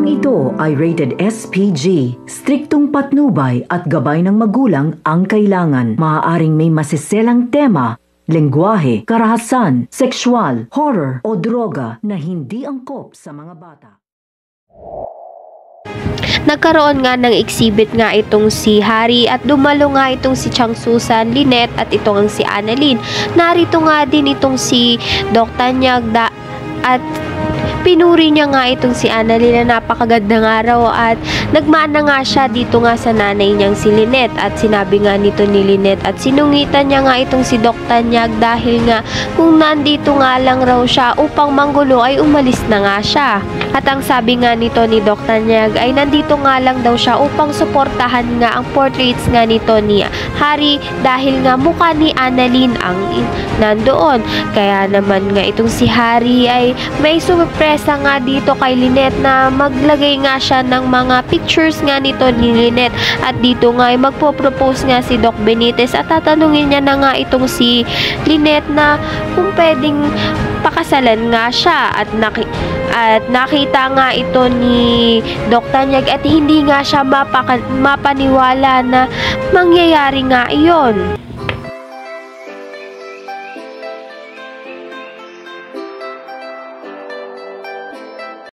Programang ito ay rated SPG. Striktong patnubay at gabay ng magulang ang kailangan. Maaaring may masiselang tema, lengguwahe, karahasan, sexual, horror o droga na hindi angkop sa mga bata. Nagkaroon nga ng exhibit nga itong si Harry at dumalo nga itong si Chang Susan, Lynette at itong si Annalyn. Narito nga din itong si Doc Tanyag at pinuri niya nga itong si Annalyn na napakagandang araw at nagmana nga siya dito nga sa nanay niyang si Lynette at sinabi nga nito ni Lynette at sinungitan niya nga itong si Doc Tanyag dahil nga kung nandito nga lang raw siya upang manggulo ay umalis na nga siya. At ang sabi nga nito ni Doc Tanyag ay nandito nga lang daw siya upang suportahan nga ang portraits nga nito ni Harry dahil nga mukha ni Annalyn ang nandoon. Kaya naman nga itong si Harry ay may sumpresa nga dito kay Lynette na maglagay nga siya ng mga pictures nga nito ni Lynette at dito nga ay magpo-propose nga si Doc Benitez at tatanungin niya na nga itong si Lynette na kung pwedeng pakasalan nga siya at nakita nga ito ni Doc Tanyag at hindi nga siya mapaniwala na mangyayari nga iyon.